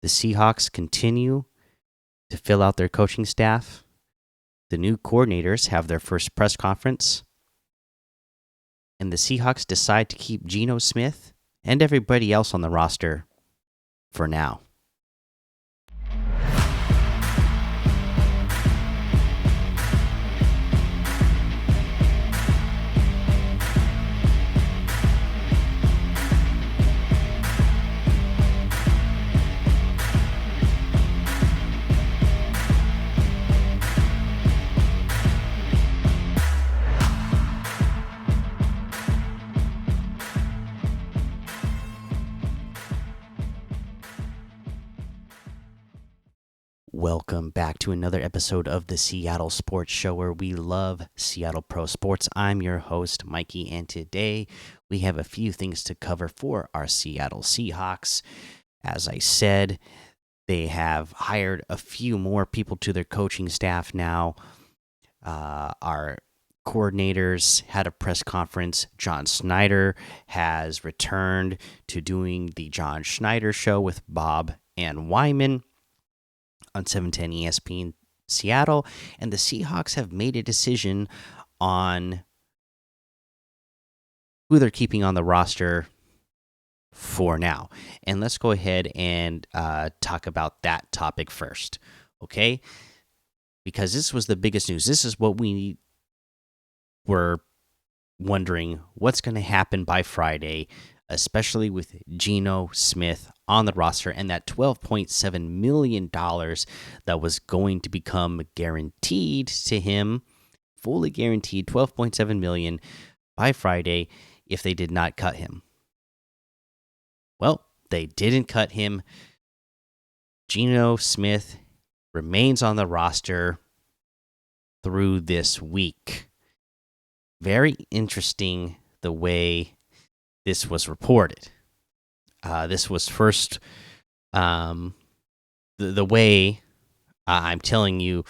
The Seahawks continue to fill out their coaching staff. The new coordinators have their first press conference. And the Seahawks decide to keep Geno Smith and everybody else on the roster for now. Welcome back to another episode of the Seattle Sports Show, where we love Seattle Pro Sports. I'm your host, Mikey, and today we have a few things to cover for our Seattle Seahawks. As I said, they have hired a few more people to their coaching staff now. Our coordinators had a press conference. John Schneider has returned to doing the John Schneider Show with Bob and Wyman on 710 ESPN Seattle, and the Seahawks have made a decision on who they're keeping on the roster for now. And let's go ahead and talk about that topic first, okay? Because this was the biggest news. This is what we were wondering what's going to happen by Friday, especially with Geno Smith on the roster and that $12.7 million that was going to become guaranteed to him, fully guaranteed $12.7 million by Friday if they did not cut him. Well, they didn't cut him. Geno Smith remains on the roster through this week. Very interesting the way this was reported. This was first, the way I'm telling you,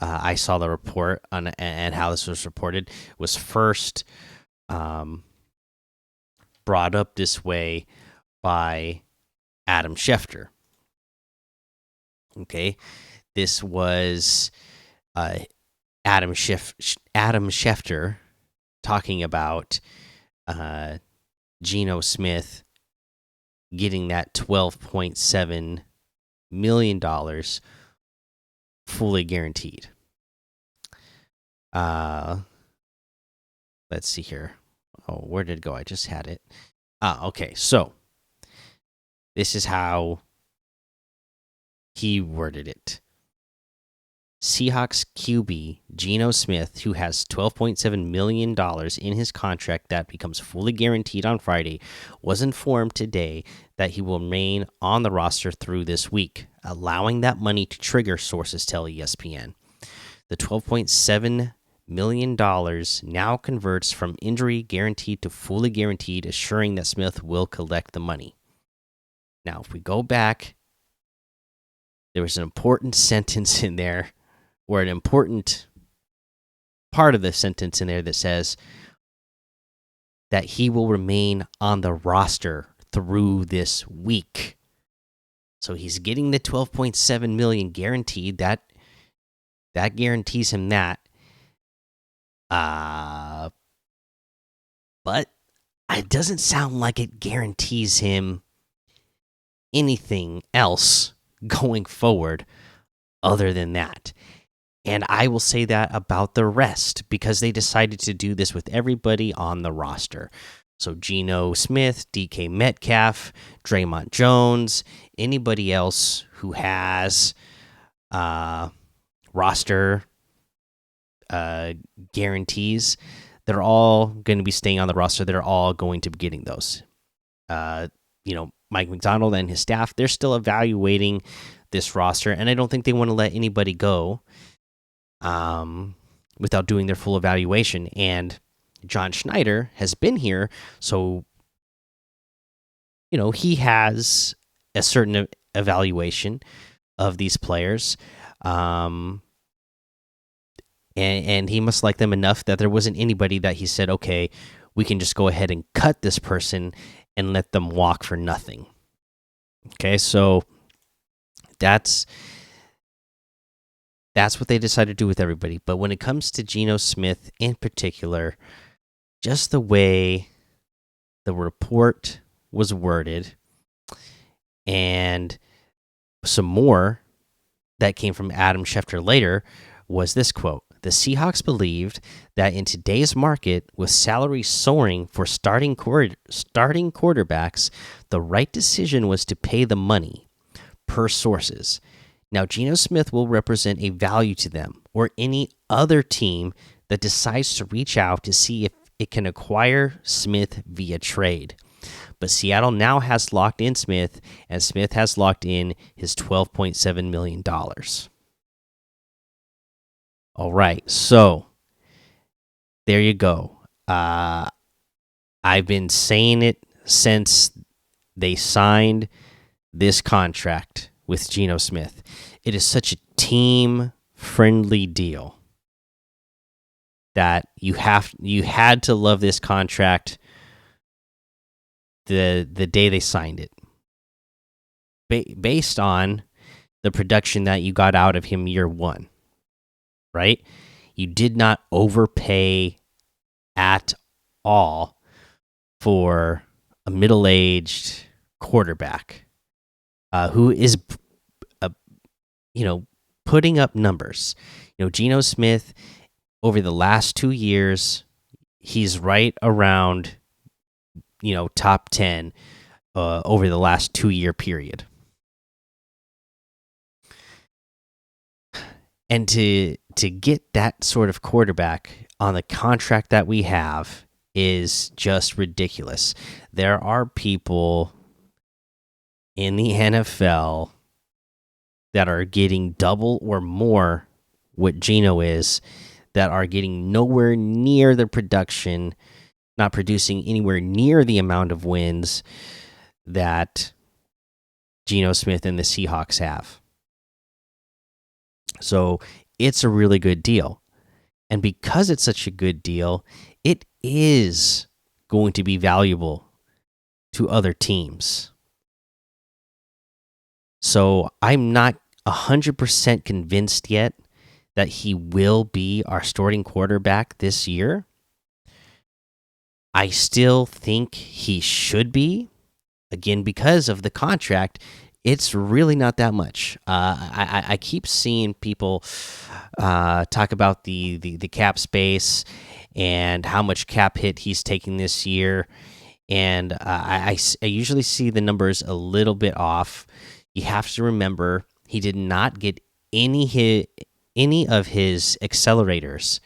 I saw the report on and how this was reported was first brought up this way by Adam Schefter. Okay, this was Adam Schefter talking about Geno Smith getting that $12.7 million fully guaranteed. Let's see here. Oh, where did it go? I just had it. Okay, so this is how he worded it. Seahawks QB Geno Smith, who has $12.7 million in his contract that becomes fully guaranteed on Friday, was informed today that he will remain on the roster through this week, allowing that money to trigger, sources tell ESPN. The $12.7 million now converts from injury guaranteed to fully guaranteed, assuring that Smith will collect the money. Now, if we go back, there was an important sentence in there, or an important part of the sentence in there that says that he will remain on the roster through this week. So he's getting the 12.7 million guaranteed. That guarantees him that. But it doesn't sound like it guarantees him anything else going forward other than that. And I will say that about the rest, because they decided to do this with everybody on the roster. So Geno Smith, DK Metcalf, Draymond Jones, anybody else who has roster guarantees, they're all going to be staying on the roster. They're all going to be getting those. Mike McDonald and his staff, they're still evaluating this roster, and I don't think they want to let anybody go without doing their full evaluation. And John Schneider has been here, so he has a certain evaluation of these players, and he must like them enough that there wasn't anybody that he said, okay, we can just go ahead and cut this person and let them walk for nothing. Okay, so That's what they decided to do with everybody. But when it comes to Geno Smith in particular, just the way the report was worded and some more that came from Adam Schefter later was this quote: "The Seahawks believed that in today's market, with salaries soaring for starting quarterbacks, the right decision was to pay the money, per sources. Now, Geno Smith will represent a value to them or any other team that decides to reach out to see if it can acquire Smith via trade. But Seattle now has locked in Smith, and Smith has locked in his $12.7 million. All right, so there you go. I've been saying it since they signed this contract with Geno Smith. It is such a team-friendly deal that you had to love this contract the day they signed it, based on the production that you got out of him year one, right? You did not overpay at all for a middle-aged quarterback who is, putting up numbers. Geno Smith, over the last 2 years, he's right around, top 10 over the last 2-year period. And to get that sort of quarterback on the contract that we have is just ridiculous. There are people in the NFL that are getting double or more what Geno is, that are getting nowhere near the production, not producing anywhere near the amount of wins that Geno Smith and the Seahawks have. So it's a really good deal. And because it's such a good deal, it is going to be valuable to other teams. So I'm not 100% convinced yet that he will be our starting quarterback this year. I still think he should be. Again, because of the contract, it's really not that much. I keep seeing people talk about the cap space and how much cap hit he's taking this year, and I usually see the numbers a little bit off. You have to remember he did not get any of his accelerators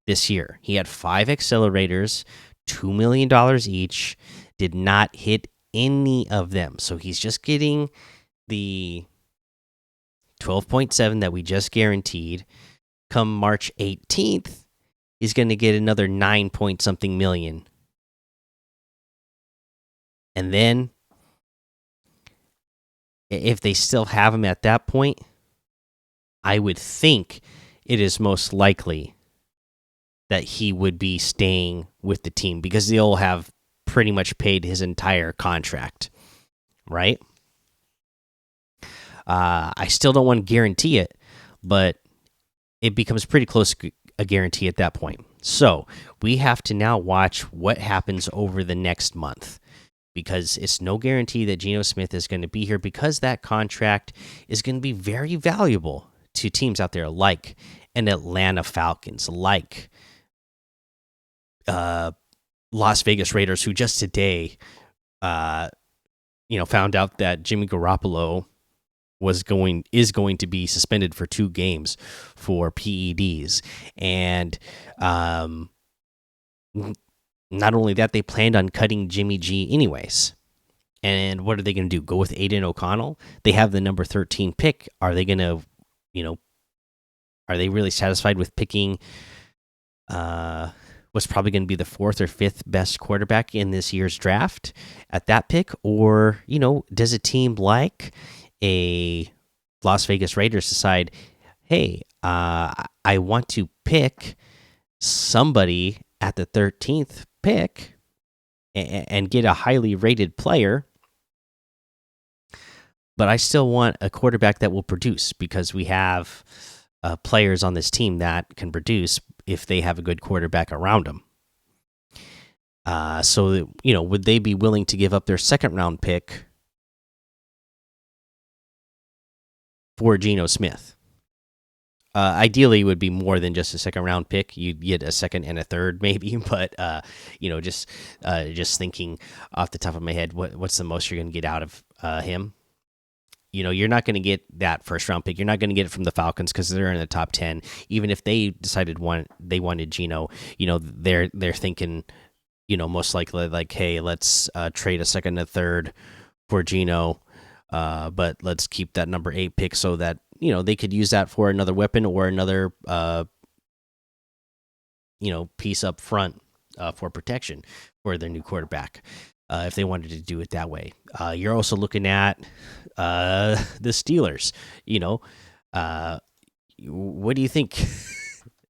this year. He had 5 accelerators, $2 million each, did not hit any of them. So he's just getting the 12.7 that we just guaranteed. Come March 18th, he's going to get another 9 point something million. And then if they still have him at that point, I would think it is most likely that he would be staying with the team because they'll have pretty much paid his entire contract, right? I still don't want to guarantee it, but it becomes pretty close to a guarantee at that point. So we have to now watch what happens over the next month, because it's no guarantee that Geno Smith is going to be here, because that contract is going to be very valuable to teams out there like an Atlanta Falcons, like Las Vegas Raiders, who just today, found out that Jimmy Garoppolo is going to be suspended for 2 games for PEDs, and not only that, they planned on cutting Jimmy G anyways. And what are they going to do? Go with Aiden O'Connell? They have the number 13 pick. Are they going to, are they really satisfied with picking what's probably going to be the 4th or 5th best quarterback in this year's draft at that pick? Or, does a team like a Las Vegas Raiders decide, hey, I want to pick somebody at the 13th pick and get a highly rated player, but I still want a quarterback that will produce because we have players on this team that can produce if they have a good quarterback around them. So would they be willing to give up their second round pick for Geno Smith? Ideally, it would be more than just a second round pick. You'd get a second and a third, maybe. But just thinking off the top of my head, what's the most you're going to get out of him? You're not going to get that first round pick. You're not going to get it from the Falcons because they're in the top 10. Even if they decided they wanted Geno, they're thinking, most likely like, hey, let's trade a second and a third for Geno, but let's keep that number 8 pick so that they could use that for another weapon or another piece up front for protection for their new quarterback. If they wanted to do it that way, you're also looking at the Steelers. What do you think?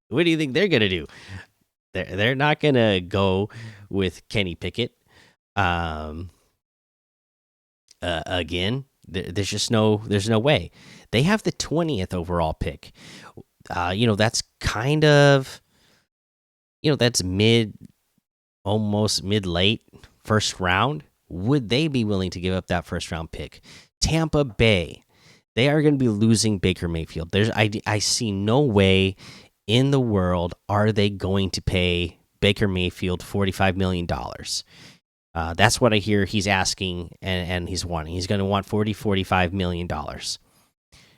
What do you think they're gonna do? They're not gonna go with Kenny Pickett. Again, there's no way. They have the 20th overall pick. That's kind of that's almost mid late first round. Would they be willing to give up that first round pick? Tampa Bay, they are going to be losing Baker Mayfield. I see no way in the world are they going to pay Baker Mayfield $45 million. That's what I hear he's asking and he's wanting. He's going to want $45 million.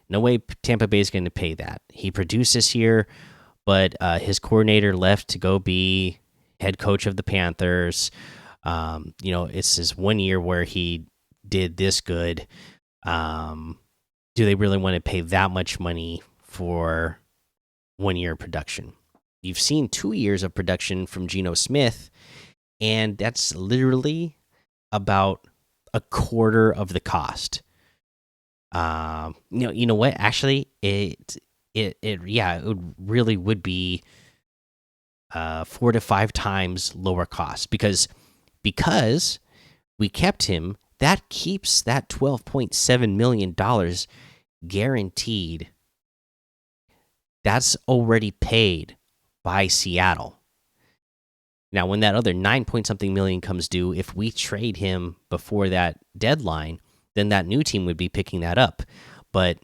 No way Tampa Bay is going to pay that. He produced this year, but his coordinator left to go be head coach of the Panthers. It's his 1 year where he did this good. Do they really want to pay that much money for 1 year of production? You've seen 2 years of production from Geno Smith, and that's literally about a quarter of the cost. You know what? Actually, it really would be 4 to 5 times lower cost because we kept him. That keeps that $12.7 million guaranteed. That's already paid by Seattle. Now, when that other 9 point something million comes due, if we trade him before that deadline, then that new team would be picking that up. But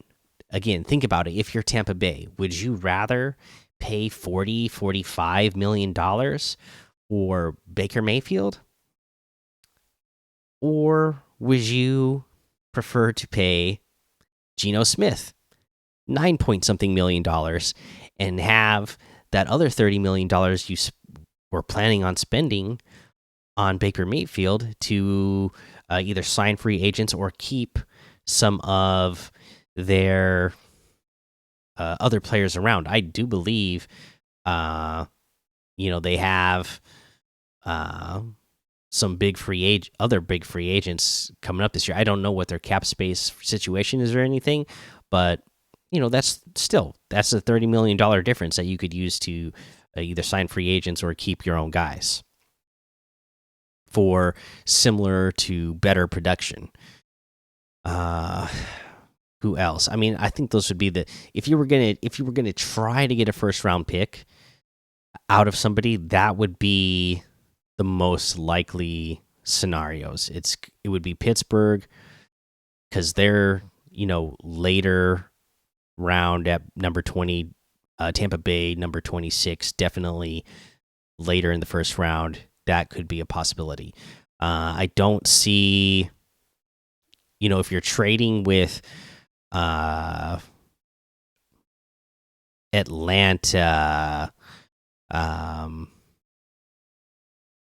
again, think about it. If you're Tampa Bay, would you rather pay $45 million for Baker Mayfield? Or would you prefer to pay Geno Smith 9 point something million and have that other $30 million you were planning on spending on Baker Mayfield to either sign free agents or keep some of their other players around? I do believe, they have some other big free agents coming up this year. I don't know what their cap space situation is or anything, but that's a $30 million difference that you could use to either sign free agents or keep your own guys for similar to better production. Who else? I mean, I think those would be if you were gonna try to get a first round pick out of somebody, that would be the most likely scenarios. It would be Pittsburgh because they're later round at number 20. Tampa Bay number 26, definitely later in the first round. That could be a possibility. I don't see, if you're trading with Atlanta,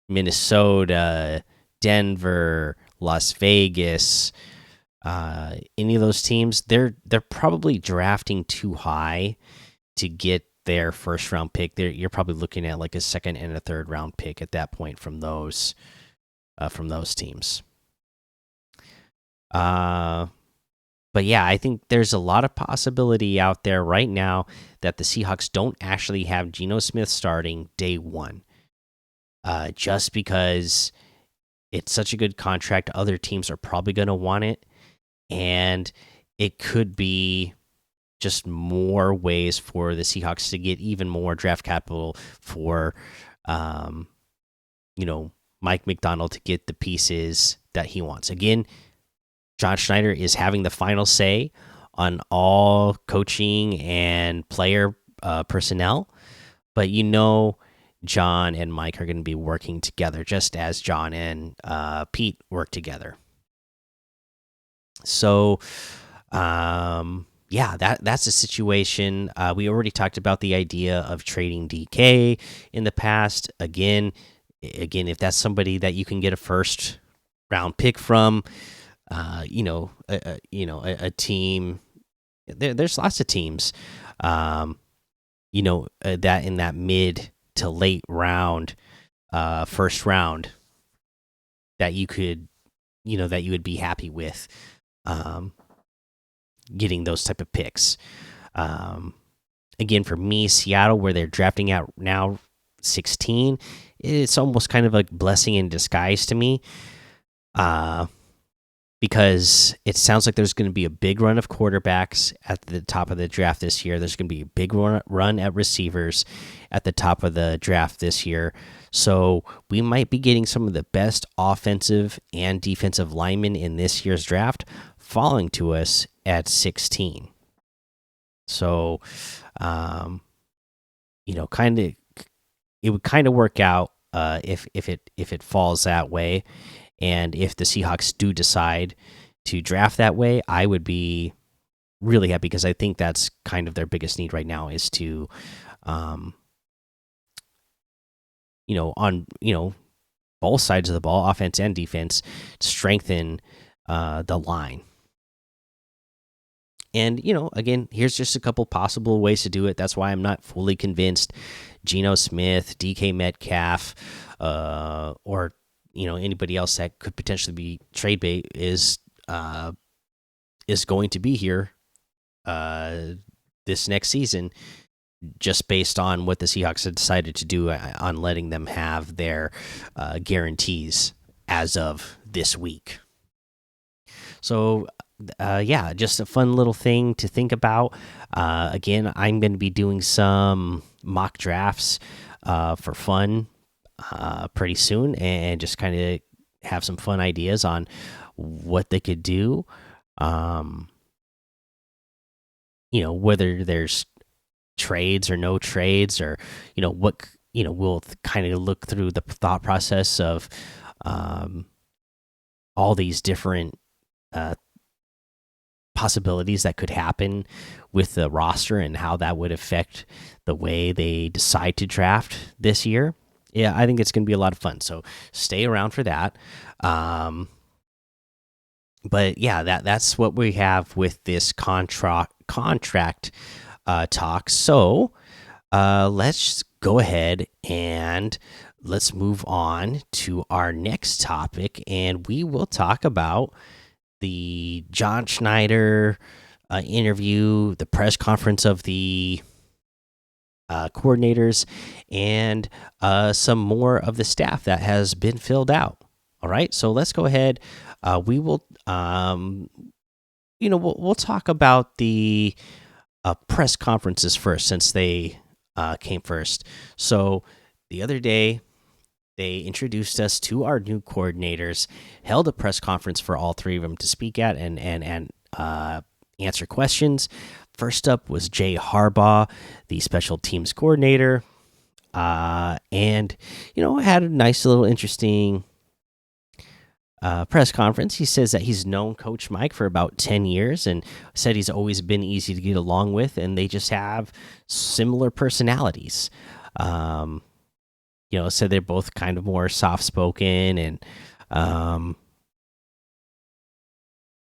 Minnesota, Denver, Las Vegas, any of those teams, they're probably drafting too high to get their first round pick. You're probably looking at like a second and a third round pick at that point from those teams. But yeah, I think there's a lot of possibility out there right now that the Seahawks don't actually have Geno Smith starting day one. Just because it's such a good contract, other teams are probably going to want it. and it could be just more ways for the Seahawks to get even more draft capital for, um, you know, Mike McDonald to get the pieces that he wants. Again, John Schneider is having the final say on all coaching and player personnel, but John and Mike are going to be working together, just as John and Pete work together. So, yeah, that's a situation. We already talked about the idea of trading DK in the past. Again, if that's somebody that you can get a first round pick from, a team. There's lots of teams, that in that mid to late round, first round, that you would be happy with, getting those type of picks. Again, for me, Seattle, where they're drafting out now 16, it's almost kind of a blessing in disguise to me. Because it sounds like there's going to be a big run of quarterbacks at the top of the draft this year. There's going to be a big run at receivers at the top of the draft this year. So we might be getting some of the best offensive and defensive linemen in this year's draft falling to us at 16. So, kind of, it would kind of work out if it falls that way. And if the Seahawks do decide to draft that way, I would be really happy, because I think that's kind of their biggest need right now, is to, on both sides of the ball, offense and defense, strengthen the line. And, again, here's just a couple possible ways to do it. That's why I'm not fully convinced Geno Smith, DK Metcalf, or anybody else that could potentially be trade bait is going to be here this next season, just based on what the Seahawks have decided to do on letting them have their guarantees as of this week. So, yeah, just a fun little thing to think about. Again, I'm going to be doing some mock drafts for fun pretty soon, and just kind of have some fun ideas on what they could do. Whether there's trades or no trades, or what we'll kind of look through the thought process of all these different possibilities that could happen with the roster, and how that would affect the way they decide to draft this year. Yeah, I think it's going to be a lot of fun. So stay around for that. But yeah, that's what we have with this contract talk. So let's go ahead and let's move on to our next topic, and we will talk about the John Schneider interview, the press conference of the coordinators, and some more of the staff that has been filled out. All right, so let's go ahead. We will, we'll talk about the press conferences first, since they came first. So the other day, they introduced us to our new coordinators, held a press conference for all three of them to speak at and answer questions. First up was Jay Harbaugh, the special teams coordinator, and had a nice little interesting press conference. He says that he's known Coach Mike for about 10 years, and said he's always been easy to get along with, and they just have similar personalities. Said they're both kind of more soft spoken and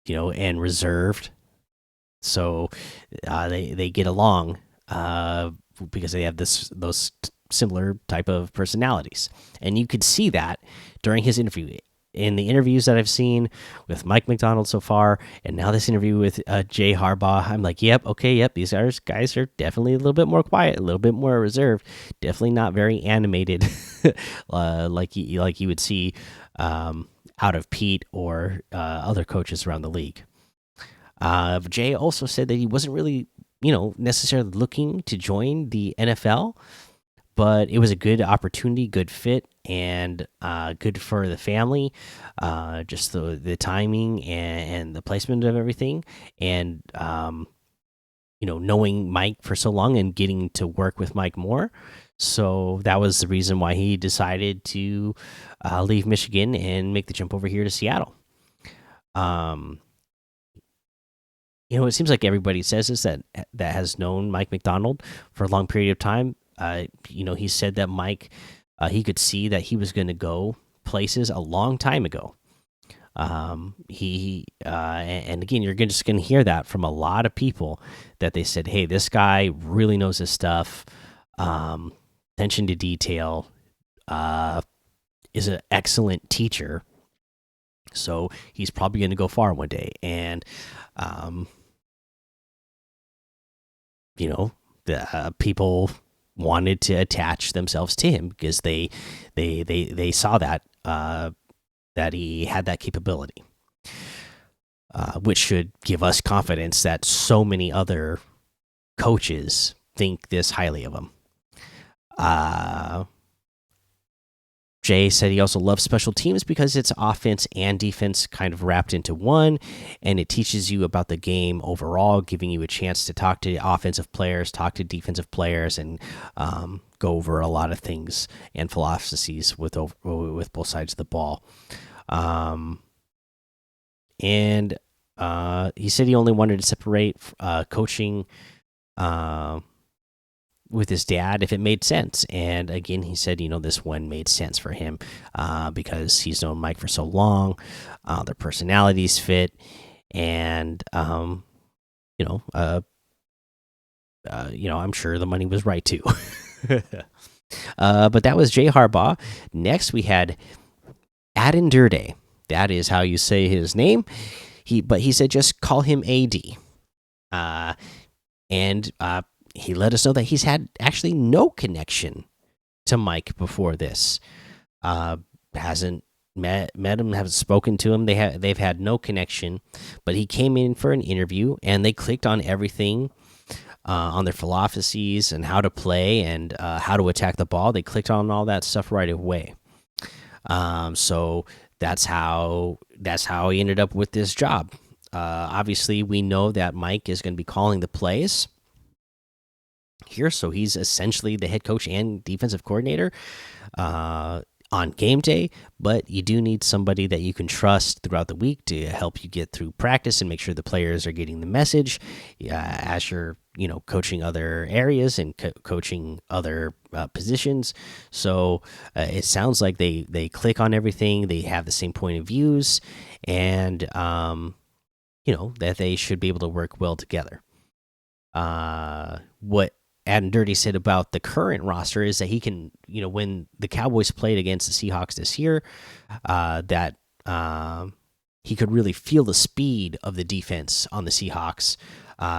and reserved. So they get along because they have those similar type of personalities, and you could see that during his interview. In the interviews that I've seen with Mike McDonald so far, and now this interview with Jay Harbaugh, I'm like, yep, these guys are definitely a little bit more quiet, a little bit more reserved, definitely not very animated, like you would see out of Pete or other coaches around the league. Jay also said that he wasn't really, necessarily looking to join the NFL, but it was a good opportunity, good fit, and good for the family. Just the timing and the placement of everything, and knowing Mike for so long and getting to work with Mike more. So that was the reason why he decided to leave Michigan and make the jump over here to Seattle. Um, it seems like everybody says this that has known Mike McDonald for a long period of time. He said that Mike, he could see that he was going to go places a long time ago. And again, you're just going to hear that from a lot of people that they said, "Hey, this guy really knows his stuff. Um, Attention to detail. Is an excellent teacher. So he's probably going to go far one day." And um, the people wanted to attach themselves to him because they saw that that he had that capability, which should give us confidence that so many other coaches think this highly of him. Jay said he also loves special teams because it's offense and defense kind of wrapped into one, and it teaches you about the game overall, giving you a chance to talk to offensive players, talk to defensive players, and go over a lot of things and philosophies with both sides of the ball. And he said he only wanted to separate coaching with his dad if it made sense. And again, he said, this one made sense for him because he's known Mike for so long. Their personalities fit, and I'm sure the money was right too. But that was Jay Harbaugh. Next, we had Adin Durde. That is how you say his name. But he said just call him AD. And he let us know that he's had actually no connection to Mike before this. Hasn't met him, haven't spoken to him. They've had no connection, but he came in for an interview and they clicked on everything, on their philosophies and how to play and how to attack the ball. They clicked on all that stuff right away. So that's how he ended up with this job. Obviously, we know that Mike is going to be calling the plays here, so he's essentially the head coach and defensive coordinator on game day. But you do need somebody that you can trust throughout the week to help you get through practice and make sure the players are getting the message as you're coaching other areas and coaching other positions. So it sounds like they click on everything, they have the same point of views, and that they should be able to work well together. What Adam Dirty said about the current roster is that he can, when the Cowboys played against the Seahawks this year, that he could really feel the speed of the defense on the Seahawks.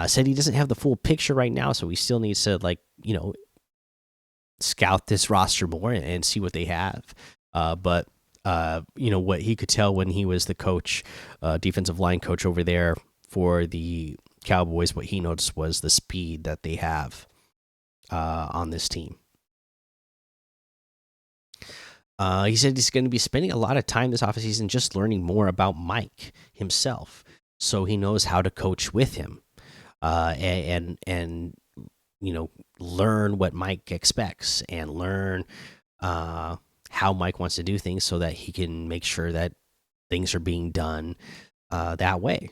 Said he doesn't have the full picture right now, so he still needs to scout this roster more and see what they have. But what he could tell when he was the coach, defensive line coach over there for the Cowboys, what he noticed was the speed that they have on this team. He said he's going to be spending a lot of time this offseason just learning more about Mike himself, so he knows how to coach with him, and learn what Mike expects and learn how Mike wants to do things, so that he can make sure that things are being done that way.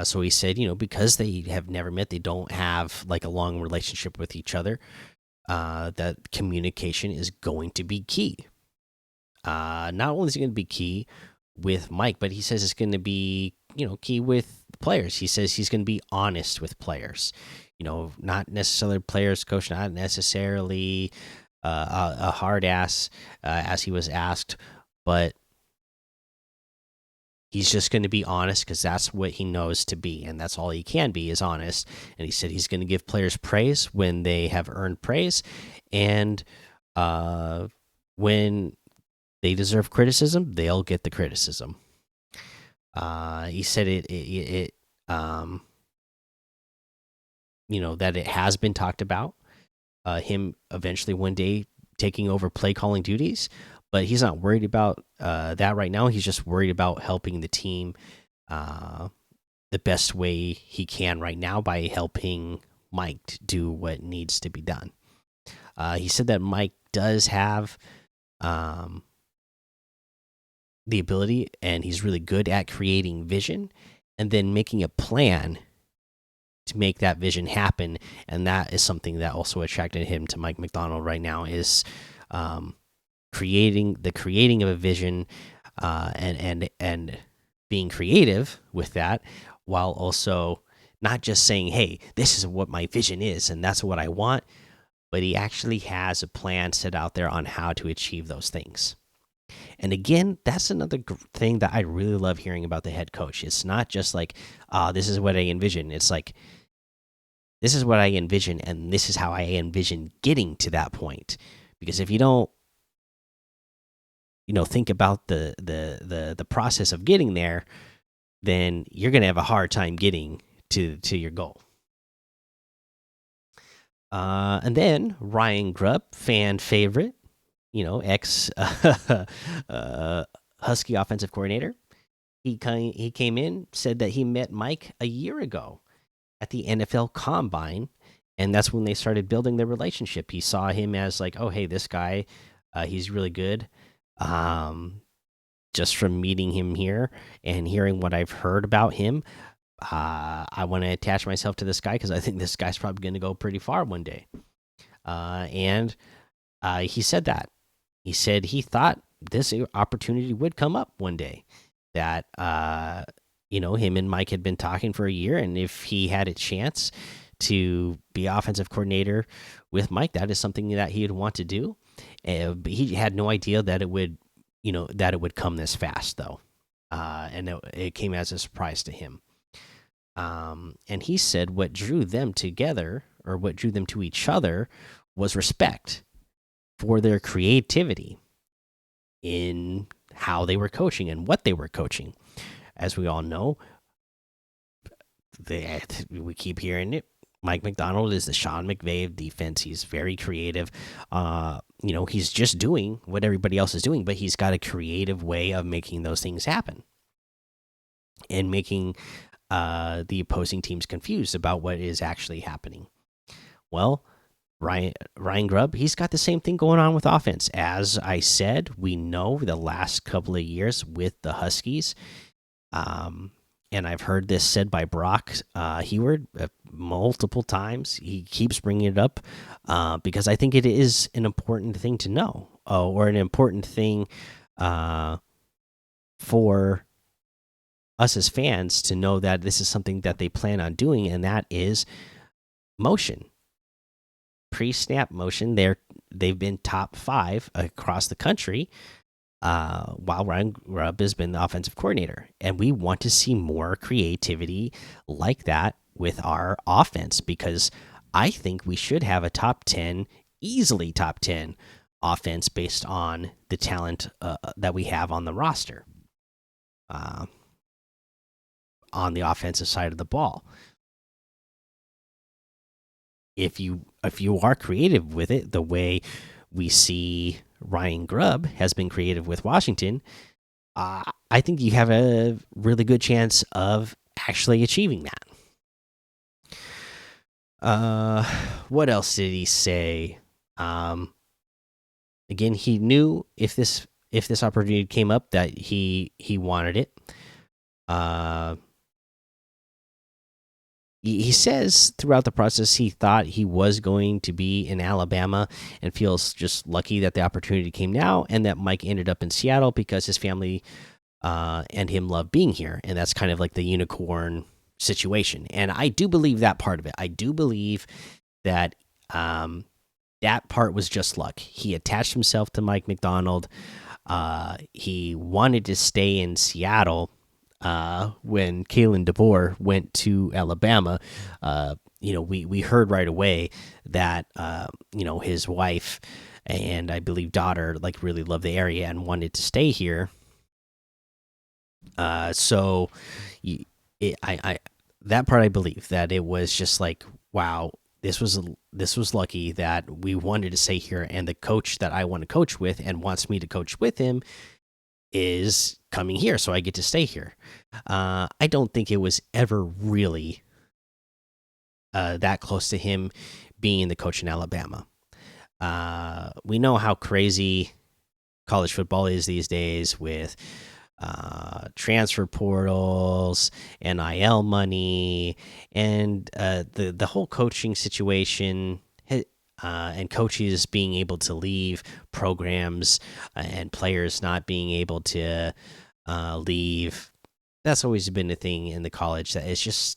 So he said, because they have never met, they don't have like a long relationship with each other, that communication is going to be key. Not only is it going to be key with Mike, but he says it's going to be, key with players. He says he's going to be honest with players, not necessarily players coach, not necessarily a hard ass, as he was asked, but he's just going to be honest because that's what he knows to be, and that's all he can be is honest. And he said he's going to give players praise when they have earned praise, and when they deserve criticism, they'll get the criticism. He said um, that it has been talked about, him eventually one day taking over play calling duties, but he's not worried about that right now. He's just worried about helping the team uh, the best way he can right now by helping Mike to do what needs to be done. He said that Mike does have um, the ability, and he's really good at creating vision and then making a plan to make that vision happen. And that is something that also attracted him to Mike McDonald right now, is um, creating of a vision, and being creative with that, while also not just saying, hey, this is what my vision is and that's what I want, but he actually has a plan set out there on how to achieve those things. And again, that's another thing that I really love hearing about the head coach. It's not just like, this is what I envision. It's like, this is what I envision, and this is how I envision getting to that point. Because if you don't, think about the process of getting there, then you're going to have a hard time getting to your goal. And then Ryan Grubb, fan favorite, ex Husky offensive coordinator. He came in, said that he met Mike a year ago at the NFL Combine, and that's when they started building their relationship. He saw him as like, oh, hey, this guy, he's really good. Just from meeting him here and hearing what I've heard about him, I want to attach myself to this guy because I think this guy's probably going to go pretty far one day. And he said that. He said he thought this opportunity would come up one day. That him and Mike had been talking for a year, and if he had a chance to be offensive coordinator with Mike, that is something that he would want to do. But he had no idea that it would, come this fast, though, and it came as a surprise to him. And he said what drew them together, or what drew them to each other, was respect for their creativity in how they were coaching and what they were coaching. As we all know, we keep hearing it. Mike McDonald is the Sean McVay of defense. He's very creative. He's just doing what everybody else is doing, but he's got a creative way of making those things happen and making the opposing teams confused about what is actually happening. Well, Ryan Grubb, he's got the same thing going on with offense. As I said, we know the last couple of years with the Huskies, and I've heard this said by Brock Heward multiple times. He keeps bringing it up because I think it is an important thing to know, or an important thing for us as fans to know, that this is something that they plan on doing, and that is motion. Pre-snap motion. They've been top 5 across the country, while Ryan Grubb has been the offensive coordinator, and we want to see more creativity like that with our offense, because I think we should have a top 10, easily top 10 offense based on the talent that we have on the roster, on the offensive side of the ball. If you are creative with it, the way we see Ryan Grubb has been creative with Washington, I think you have a really good chance of actually achieving that. What else did he say? Again, he knew if this opportunity came up that he wanted it. He says throughout the process he thought he was going to be in Alabama, and feels just lucky that the opportunity came now, and that Mike ended up in Seattle because his family and him love being here, and that's kind of like the unicorn situation. And I do believe that part of it. I do believe that that part was just luck. He attached himself to Mike McDonald. He wanted to stay in Seattle. When Kalen DeBoer went to Alabama, we heard right away that his wife and I believe daughter really loved the area and wanted to stay here. So that part I believe that it was just like, wow, this was lucky that we wanted to stay here, and the coach that I want to coach with and wants me to coach with him is coming here, so I get to stay here. I don't think it was ever really that close to him being the coach in Alabama. We know how crazy college football is these days with transfer portals, NIL money, and the whole coaching situation. And coaches being able to leave programs and players not being able to leave. That's always been a thing in the college. That it's just,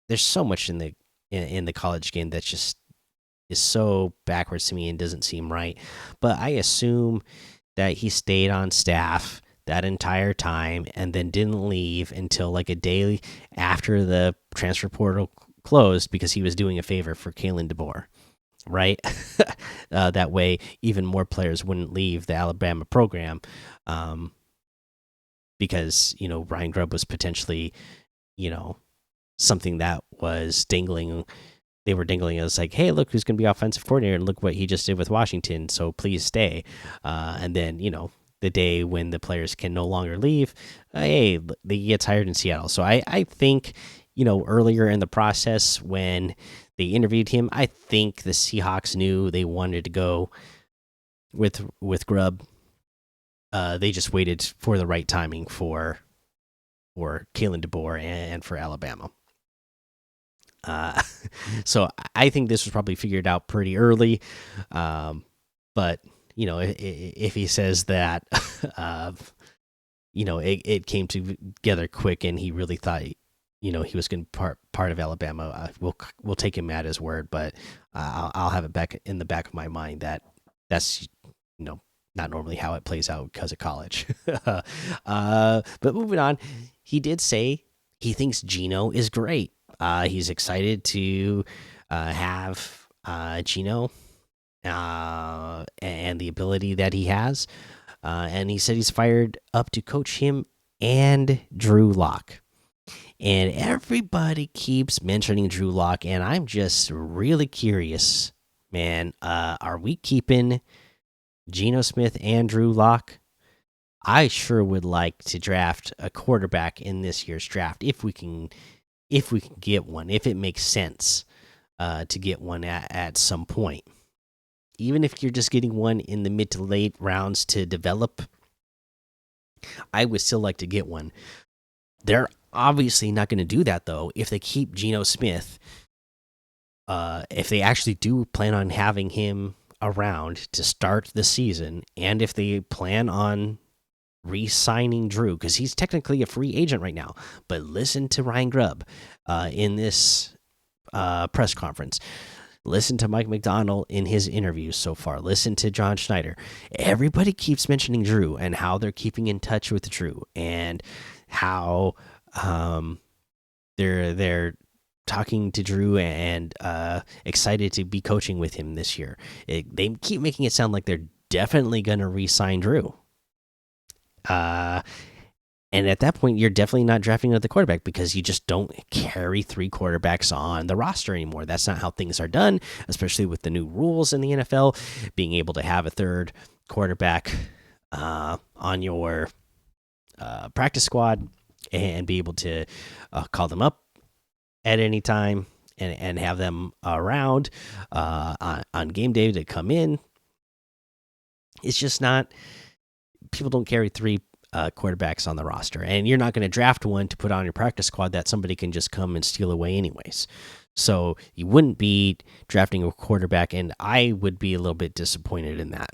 there's so much in the college game that just is so backwards to me and doesn't seem right. But I assume that he stayed on staff that entire time and then didn't leave until like a day after the transfer portal closed because he was doing a favor for Kalen DeBoer, right? That way, even more players wouldn't leave the Alabama program, because Ryan Grubb was potentially, something that was dangling. They were dangling as like, hey, look who's going to be offensive coordinator, and look what he just did with Washington. So please stay. And then the day when the players can no longer leave, hey, they get hired in Seattle. So I think earlier in the process when they interviewed him, I think the Seahawks knew they wanted to go with Grubb. They just waited for the right timing for Kalen DeBoer and for Alabama. So I think this was probably figured out pretty early. But if he says that, it came together quick, and he really thought, he was going to be part of Alabama, we'll take him at his word. But I'll have it back in the back of my mind that that's not normally how it plays out because of college. But moving on, he did say he thinks Geno is great. He's excited to have Geno and the ability that he has. And he said he's fired up to coach him and Drew Lock. And everybody keeps mentioning Drew Lock, and I'm just really curious, man. Are we keeping Geno Smith and Drew Lock? I sure would like to draft a quarterback in this year's draft if we can get one, if it makes sense to get one at some point. Even if you're just getting one in the mid to late rounds to develop, I would still like to get one. They're obviously not going to do that, though, if they keep Geno Smith. If they actually do plan on having him around to start the season, and if they plan on re-signing Drew, because he's technically a free agent right now. But listen to Ryan Grubb in this press conference. Listen to Mike McDonald in his interviews so far. Listen to John Schneider. Everybody keeps mentioning Drew and how they're keeping in touch with Drew and how they're talking to Drew and excited to be coaching with him this year. They keep making it sound like they're definitely going to re-sign Drew. And at that point, you're definitely not drafting another quarterback because you just don't carry 3 quarterbacks on the roster anymore. That's not how things are done, especially with the new rules in the NFL, being able to have a 3rd quarterback on your practice squad and be able to call them up at any time and have them around on game day to come in. It's just not. People don't carry 3 quarterbacks on the roster, and you're not going to draft one to put on your practice squad that somebody can just come and steal away anyways. So you wouldn't be drafting a quarterback, and I would be a little bit disappointed in that.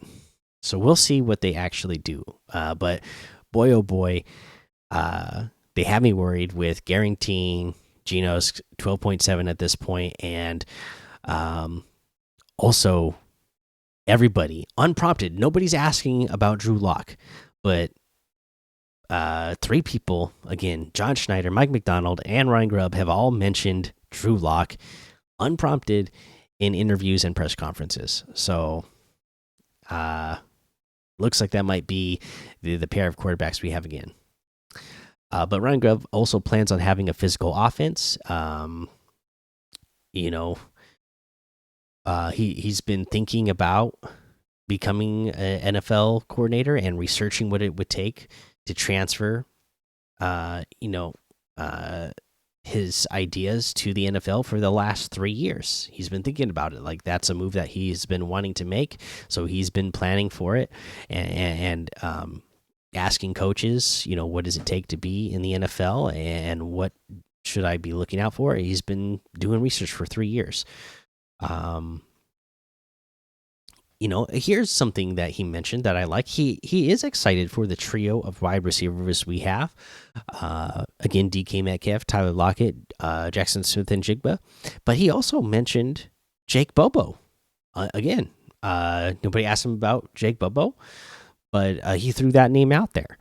So we'll see what they actually do. But boy, oh boy, they have me worried with guaranteeing Geno's 12.7 at this point, and also everybody unprompted. Nobody's asking about Drew Lock, but 3 people, again, John Schneider, Mike McDonald, and Ryan Grubb, have all mentioned Drew Lock unprompted in interviews and press conferences. So looks like that might be the pair of quarterbacks we have again. But Ryan Grubb also plans on having a physical offense. You know, he's been thinking about becoming an NFL coordinator and researching what it would take to transfer. You know, uh, his ideas to the NFL for the last 3 years. He's been thinking about it. Like that's a move that he's been wanting to make. So he's been planning for it and asking coaches, what does it take to be in the NFL and what should I be looking out for? He's been doing research for 3 years. Um, here's something that he mentioned that I like. He is excited for the trio of wide receivers we have. Again, DK Metcalf, Tyler Lockett, Jackson Smith, and Jigba. But he also mentioned Jake Bobo. Again, nobody asked him about Jake Bobo, but he threw that name out there.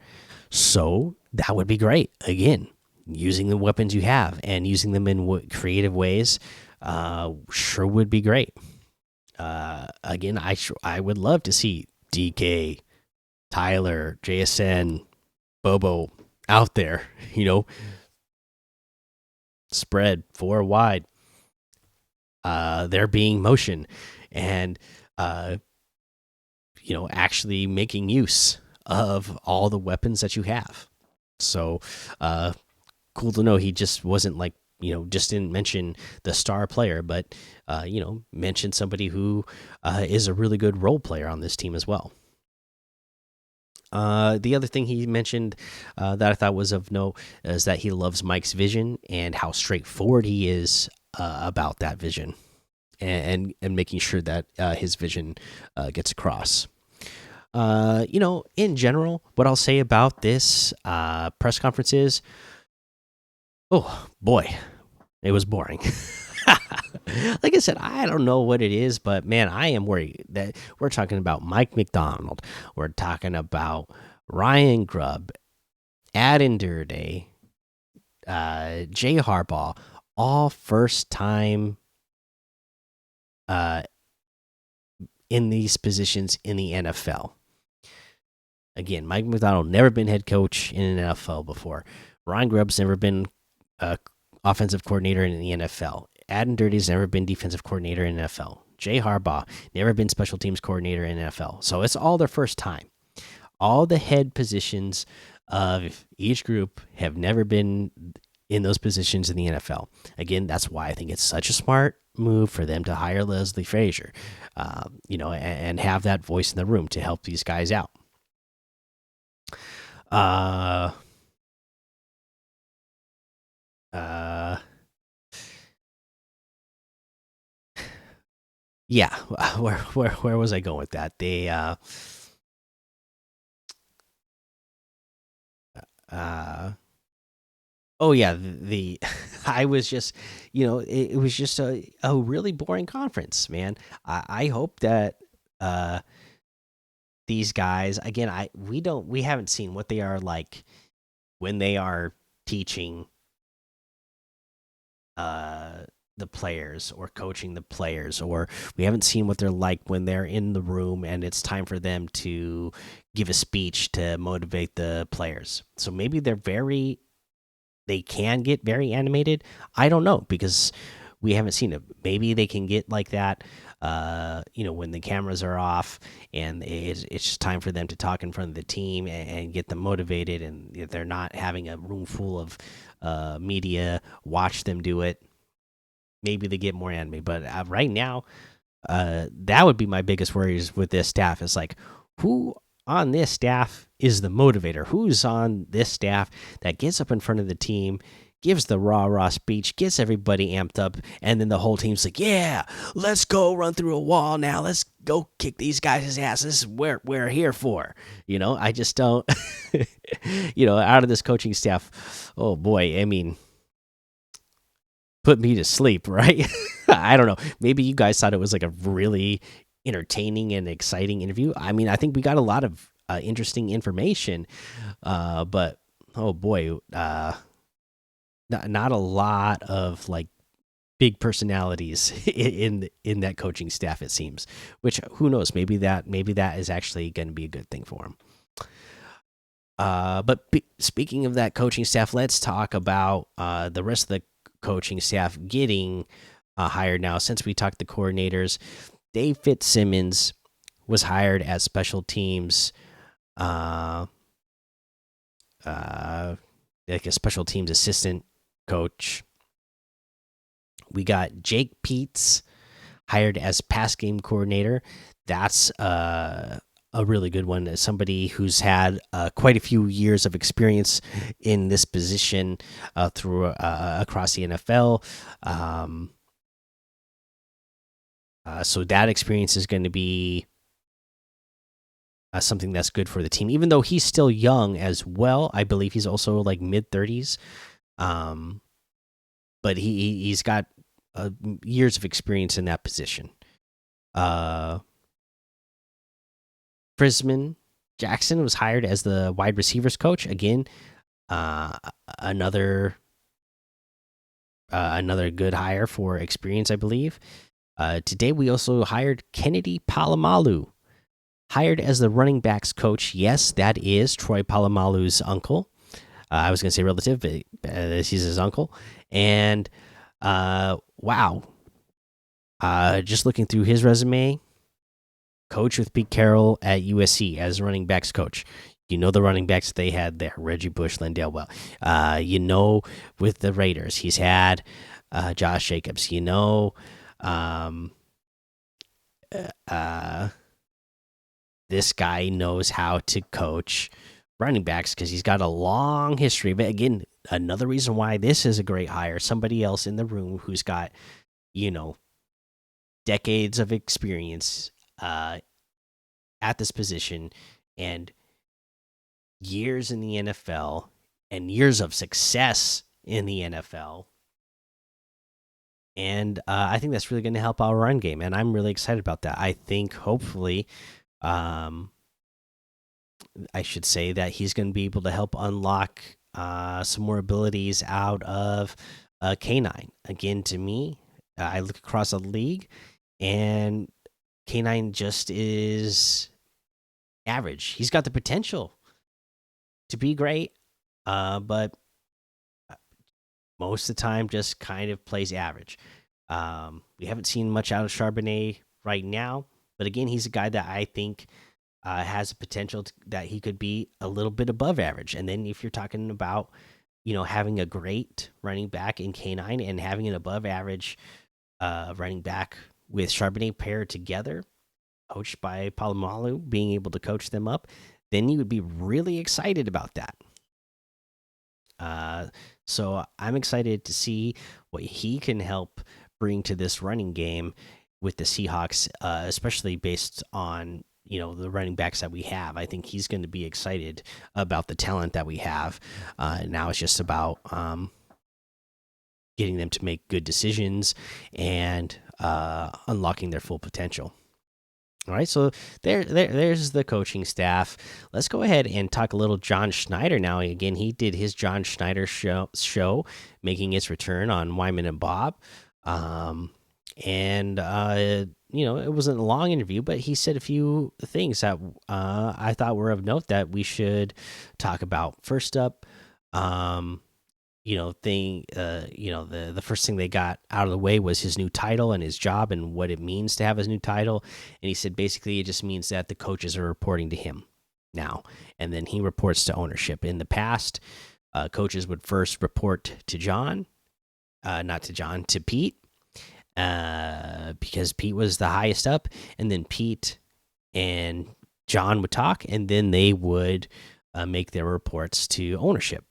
So that would be great. Again, using the weapons you have and using them in creative ways sure would be great. Again, I would love to see DK, Tyler, JSN, Bobo out there, spread 4 wide. They're being motion and, actually making use of all the weapons that you have. So, cool to know he just wasn't like, just didn't mention the star player, but, mentioned somebody who is a really good role player on this team as well. The other thing he mentioned that I thought was of note is that he loves Mike's vision and how straightforward he is about that vision and making sure that his vision gets across. In general, what I'll say about this press conference is, oh boy, it was boring. Like I said, I don't know what it is, but man, I am worried that we're talking about Mike McDonald. We're talking about Ryan Grubb, Adam Durday, Jay Harbaugh, all first time in these positions in the NFL. Again, Mike McDonald never been head coach in an NFL before. Ryan Grubb's never been offensive coordinator in the NFL. Adam Dirty's never been defensive coordinator in NFL. Jay Harbaugh never been special teams coordinator in NFL. So it's all their first time. All the head positions of each group have never been in those positions in the NFL. Again, that's why I think it's such a smart move for them to hire Leslie Frazier, and have that voice in the room to help these guys out. Yeah, where was I going with that? They oh yeah, the I was just, it was just a really boring conference, man. I hope that these guys again, we haven't seen what they are like when they are teaching the players or coaching the players, or we haven't seen what they're like when they're in the room and it's time for them to give a speech to motivate the players. So maybe they can get very animated. I don't know because we haven't seen it. Maybe they can get like that when the cameras are off and it's just time for them to talk in front of the team and get them motivated, and they're not having a room full of media watch them do it. Maybe they get more animated, but right now, that would be my biggest worries with this staff. Is like, who on this staff is the motivator? Who's on this staff that gets up in front of the team, gives the rah speech, gets everybody amped up, and then the whole team's like, "Yeah, let's go run through a wall now. Let's go kick these guys' ass. This is what we're here for." I just don't. Out of this coaching staff, oh boy, I mean, put me to sleep, right? I don't know. Maybe you guys thought it was like a really entertaining and exciting interview. I mean, I think we got a lot of interesting information, but oh boy, not a lot of like big personalities in that coaching staff. It seems, which who knows? Maybe that is actually going to be a good thing for them. Speaking of that coaching staff, let's talk about the rest of the coaching staff getting hired now. Since we talked the coordinators, Dave Fitzsimmons was hired as special teams, uh, uh, like a special teams assistant coach. We got Jake Peets hired as pass game coordinator. That's a really good one. As somebody who's had quite a few years of experience in this position through across the NFL. Um, so that experience is going to be something that's good for the team, even though he's still young as well. I believe he's also like mid 30s. Um, but he's got years of experience in that position. Uh, Frisman Jackson was hired as the wide receivers coach. Again, uh, another another good hire for experience, I believe. Today we also hired Kennedy Palamalu, hired as the running backs coach. Yes, that is Troy Palamalu's uncle. I was going to say relative, but he's his uncle. And wow, just looking through his resume, coach with Pete Carroll at USC as running backs coach. You know the running backs they had there: Reggie Bush, Lindale Well. You know, with the Raiders, he's had Josh Jacobs. You know, um, uh, this guy knows how to coach running backs because he's got a long history. But again, another reason why this is a great hire: somebody else in the room who's got, you know, decades of experience at this position and years in the NFL and years of success in the NFL. And I think that's really going to help our run game. And I'm really excited about that. I think hopefully, I should say that he's going to be able to help unlock some more abilities out of K9. Again, to me, I look across the league and K9 just is average. He's got the potential to be great, but most of the time just kind of plays average. We haven't seen much out of Charbonnet right now, but again, he's a guy that I think has a potential that he could be a little bit above average. And then if you're talking about, you know, having a great running back in K9 and having an above average running back with Charbonnet paired together, coached by Palomalu, being able to coach them up, then you would be really excited about that. So I'm excited to see what he can help bring to this running game with the Seahawks, especially based on, you know, the running backs that we have. I think he's going to be excited about the talent that we have. Now it's just about getting them to make good decisions and unlocking their full potential. All right, so there's the coaching staff. Let's go ahead and talk a little John Schneider now. Again, he did his John Schneider show making its return on Wyman and Bob. And you know, it wasn't a long interview, but he said a few things that I thought were of note that we should talk about. First up, you know, the first thing they got out of the way was his new title and his job and what it means to have his new title. And he said basically it just means that the coaches are reporting to him now, and then he reports to ownership. In the past, coaches would first report to John, not to John, to Pete, because Pete was the highest up, and then Pete and John would talk, and then they would make their reports to ownership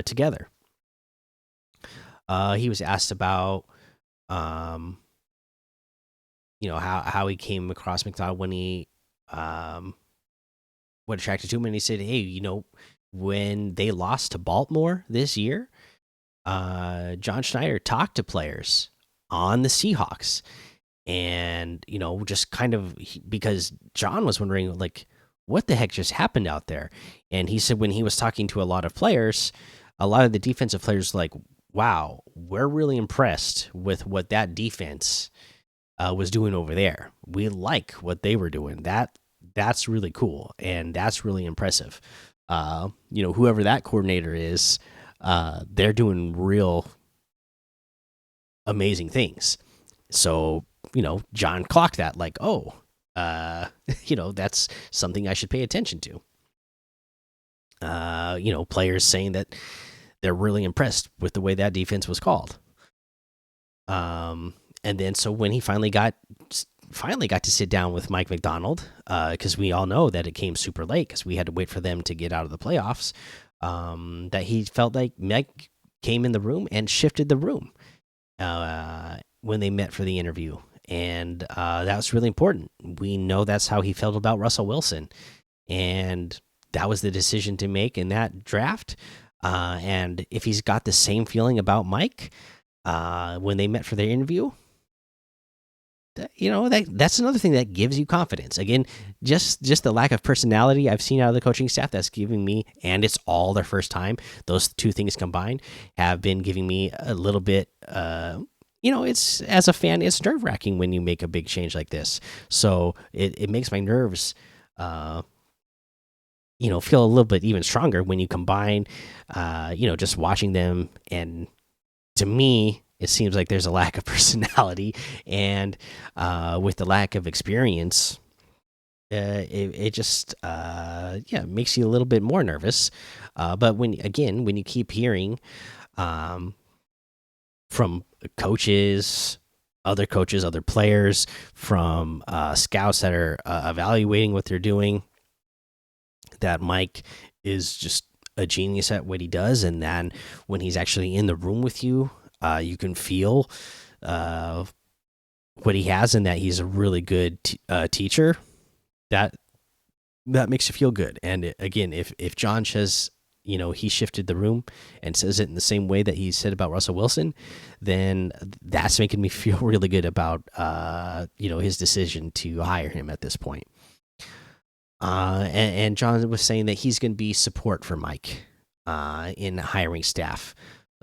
together. He was asked about, you know, how he came across McDonald when he, what attracted to him, and he said, "Hey, you know, when they lost to Baltimore this year, John Schneider talked to players on the Seahawks, and you know, just kind of because John was wondering like." What the heck just happened out there? And he said when he was talking to a lot of players, a lot of the defensive players like, wow, we're really impressed with what that defense was doing over there. We like what they were doing. That's really cool and that's really impressive. Whoever that coordinator is, they're doing real amazing things. So, John clocked that like, oh, that's something I should pay attention to. Players saying that they're really impressed with the way that defense was called. And then so when he finally got to sit down with Mike McDonald, because we all know that it came super late because we had to wait for them to get out of the playoffs. That he felt like Mike came in the room and shifted the room when they met for the interview, and that was really important. We know that's how he felt about Russell Wilson, and that was the decision to make in that draft. And if he's got the same feeling about Mike when they met for their interview, that's another thing that gives you confidence. Again, just the lack of personality I've seen out of the coaching staff that's giving me, and it's all their first time. Those two things combined have been giving me a little bit. It's, as a fan, it's nerve wracking when you make a big change like this. So it makes my nerves, feel a little bit even stronger when you combine, just watching them. And to me, it seems like there's a lack of personality, and with the lack of experience, it just makes you a little bit more nervous. But when you keep hearing from coaches, other players, from scouts that are evaluating what they're doing, that Mike is just a genius at what he does, and then when he's actually in the room with you, you can feel what he has, and that he's a really good teacher. That makes you feel good. And again, if John says he shifted the room and says it in the same way that he said about Russell Wilson, then that's making me feel really good about his decision to hire him at this point. And John was saying that he's going to be support for Mike in hiring staff.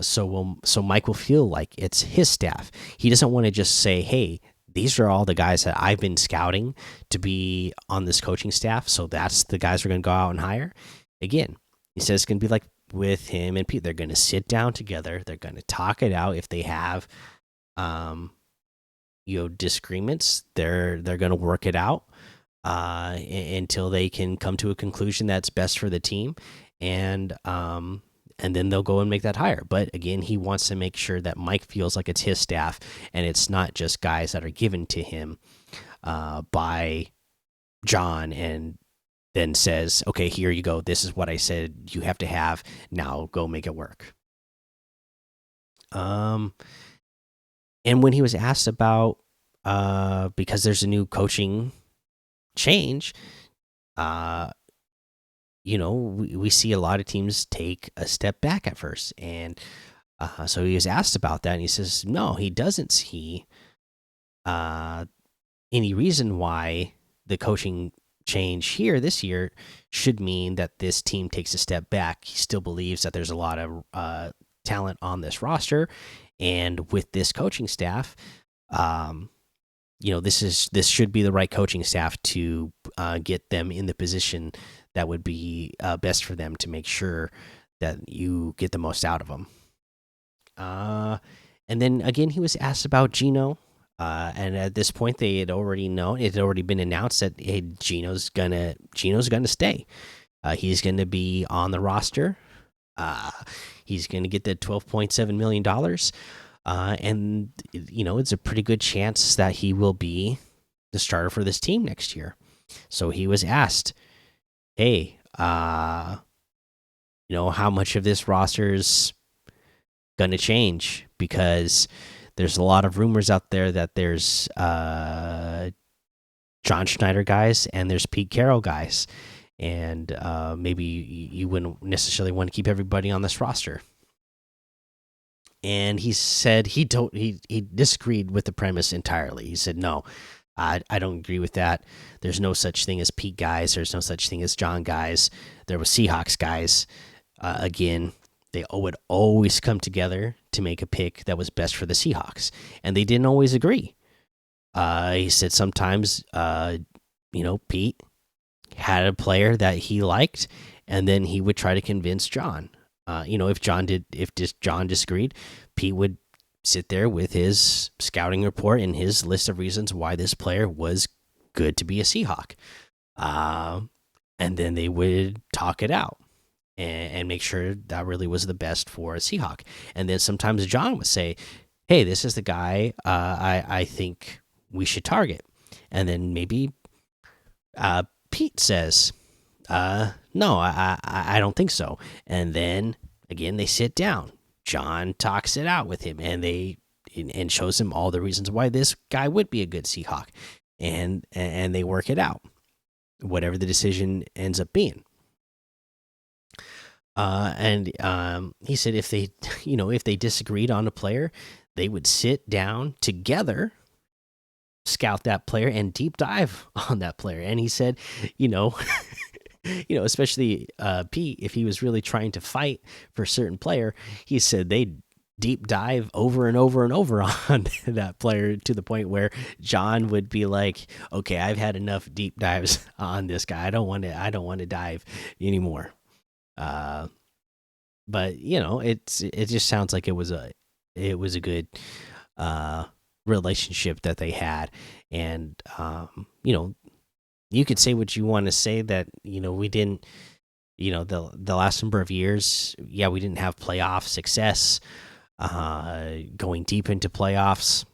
So Mike will feel like it's his staff. He doesn't want to just say, "Hey, these are all the guys that I've been scouting to be on this coaching staff, so that's the guys we're going to go out and hire." Again, he says it's going to be like with him and Pete. They're going to sit down together. They're going to talk it out. If they have, disagreements, they're going to work it out until they can come to a conclusion that's best for the team, and then they'll go and make that hire. But again, he wants to make sure that Mike feels like it's his staff, and it's not just guys that are given to him by John, and then says, "Okay, here you go. This is what I said you have to have. Now go make it work." And when he was asked about, because there's a new coaching change, we see a lot of teams take a step back at first, and so he was asked about that, and he says no, he doesn't see any reason why the coaching change here this year should mean that this team takes a step back. He still believes that there's a lot of talent on this roster, and with this coaching staff, this should be the right coaching staff to get them in the position that would be best for them to make sure that you get the most out of them. And then again, he was asked about Geno, and at this point, they had already known, it had already been announced that, hey, Geno's gonna stay. He's gonna be on the roster. He's gonna get the $12.7 million, and it's a pretty good chance that he will be the starter for this team next year. So he was asked, "Hey, how much of this roster's gonna change?" Because there's a lot of rumors out there that there's John Schneider guys and there's Pete Carroll guys, and maybe you wouldn't necessarily want to keep everybody on this roster. And he said he disagreed with the premise entirely. He said, "No, I don't agree with that. There's no such thing as Pete guys. There's no such thing as John guys. There was Seahawks guys. Again, they would always come together to make a pick that was best for the Seahawks, and they didn't always agree." He said sometimes, Pete had a player that he liked, and then he would try to convince John. If John disagreed, Pete would sit there with his scouting report and his list of reasons why this player was good to be a Seahawk. Uh, and then they would talk it out and make sure that really was the best for a Seahawk. And then sometimes John would say, "Hey, this is the guy I think we should target." And then maybe Pete says, "No, I don't think so." And then again, they sit down. John talks it out with him, and shows him all the reasons why this guy would be a good Seahawk, and they work it out, whatever the decision ends up being. He said if they, if they disagreed on a player, they would sit down together, scout that player, and deep dive on that player. And he said, you know, especially Pete, if he was really trying to fight for a certain player, he said they'd deep dive over and over and over on that player to the point where John would be like, "Okay, I've had enough deep dives on this guy. I don't want to dive anymore." But it just sounds like it was a good relationship that they had. And you could say what you want to say, that we didn't, the last number of years, yeah, we didn't have playoff success, going deep into playoffs.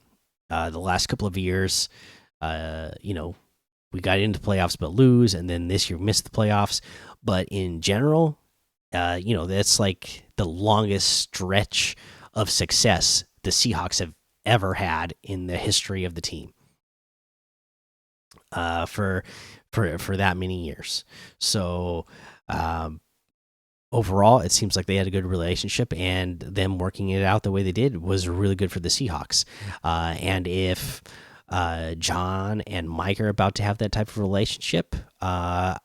The last couple of years, we got into playoffs but lose, and then this year missed the playoffs. But in general, that's like the longest stretch of success the Seahawks have ever had in the history of the team. For that many years. So overall, it seems like they had a good relationship, and them working it out the way they did was really good for the Seahawks. And if John and Mike are about to have that type of relationship, again,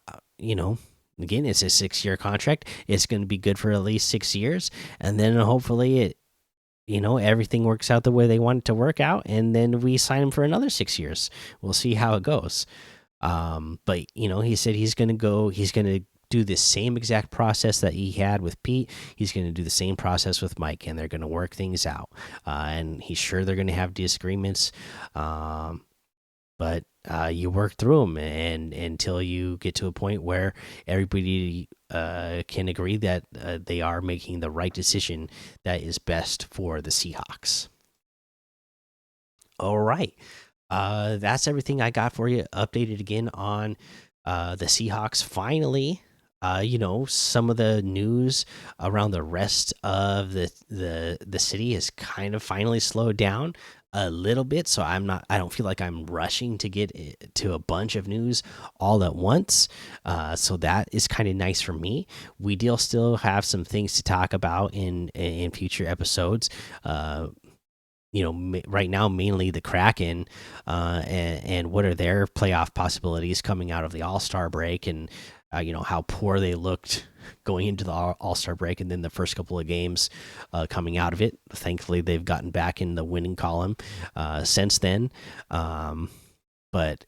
it's a 6-year contract. It's going to be good for at least 6 years, and then hopefully everything works out the way they want it to work out, and then we sign him for another 6 years. We'll see how it goes. But he said he's going to do the same exact process that he had with Pete. He's going to do the same process with Mike, and they're going to work things out. And he's sure they're going to have disagreements. But you work through them, and until you get to a point where everybody can agree that they are making the right decision that is best for the Seahawks. All right. That's everything I got for you. Updated again on the Seahawks. Finally, some of the news around the rest of the city has kind of finally slowed down a little bit. So I don't feel like I'm rushing to get to a bunch of news all at once. So that is kind of nice for me. We still have some things to talk about in future episodes. Right now, mainly the Kraken, and what are their playoff possibilities coming out of the All-Star break, and how poor they looked going into the All-Star break, and then the first couple of games coming out of it. Thankfully, they've gotten back in the winning column since then. But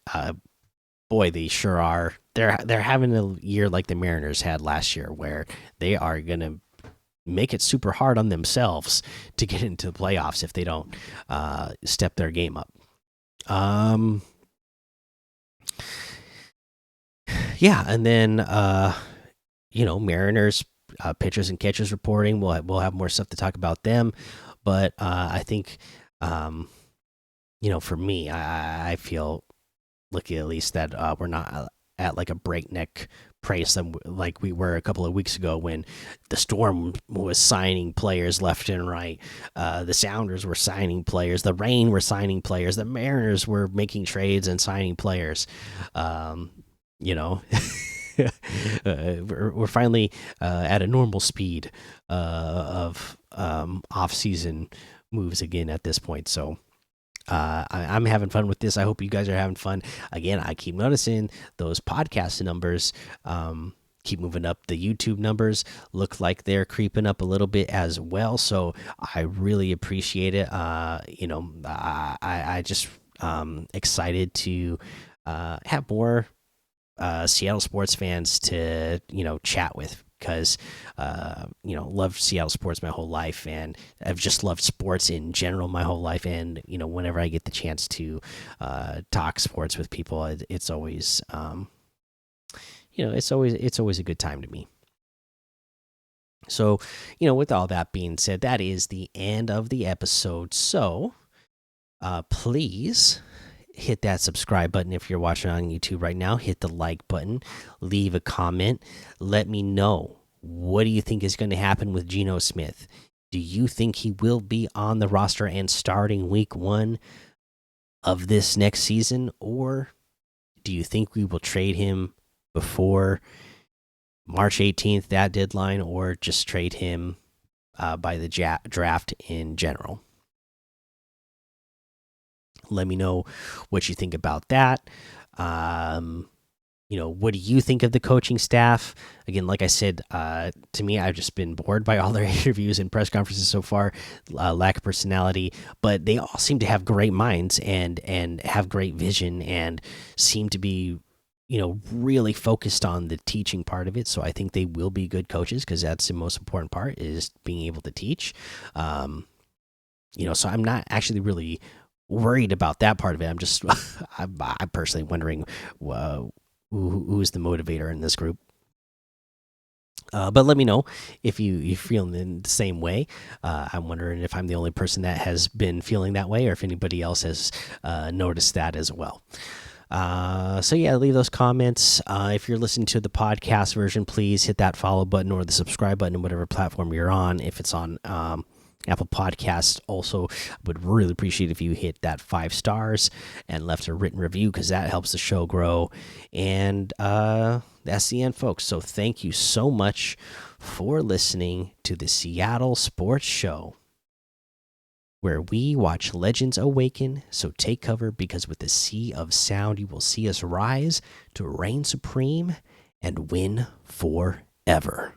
boy, they sure are. They're having a year like the Mariners had last year, where they are gonna make it super hard on themselves to get into the playoffs if they don't step their game up. Yeah, and then Mariners pitchers and catchers reporting. We'll have more stuff to talk about them, but I think for me, I feel lucky at least that we're not at like a breakneck pace like we were a couple of weeks ago, when the Storm was signing players left and right. The Sounders were signing players. The Rain were signing players. The Mariners were making trades and signing players. We're finally at a normal speed of off-season moves again at this point. So I'm having fun with this. I hope you guys are having fun. Again, I keep noticing those podcast numbers keep moving up. The YouTube numbers look like they're creeping up a little bit as well. So I really appreciate it. I just excited to have more Seattle sports fans to chat with, because loved Seattle sports my whole life, and I've just loved sports in general my whole life. And whenever I get the chance to talk sports with people, it's always it's always a good time to me. So, with all that being said, that is the end of the episode. So, please hit that subscribe button if you're watching on YouTube right now. Hit the like button, leave a comment, let me know, what do you think is going to happen with Geno Smith? Do you think he will be on the roster and starting week 1 of this next season, or do you think we will trade him before March 18th, that deadline, or just trade him by the draft in general? Let me know what you think about that. What do you think of the coaching staff? Again, like I said, to me, I've just been bored by all their interviews and press conferences so far. Lack of personality, but they all seem to have great minds and have great vision, and seem to be really focused on the teaching part of it. So I think they will be good coaches, because that's the most important part, is being able to teach. So I'm not actually really worried about that part of it. I'm just I'm personally wondering who's the motivator in this group. But let me know if you feel in the same way. I'm wondering if I'm the only person that has been feeling that way, or if anybody else has noticed that as well. So yeah, leave those comments. If you're listening to the podcast version, please hit that follow button or the subscribe button in whatever platform you're on. If it's on Apple Podcasts, also, I would really appreciate if you hit that 5 stars and left a written review, because that helps the show grow. And that's the end, folks. So thank you so much for listening to the Seattle Sports Show, where we watch legends awaken. So take cover, because with the sea of sound, you will see us rise to reign supreme and win forever.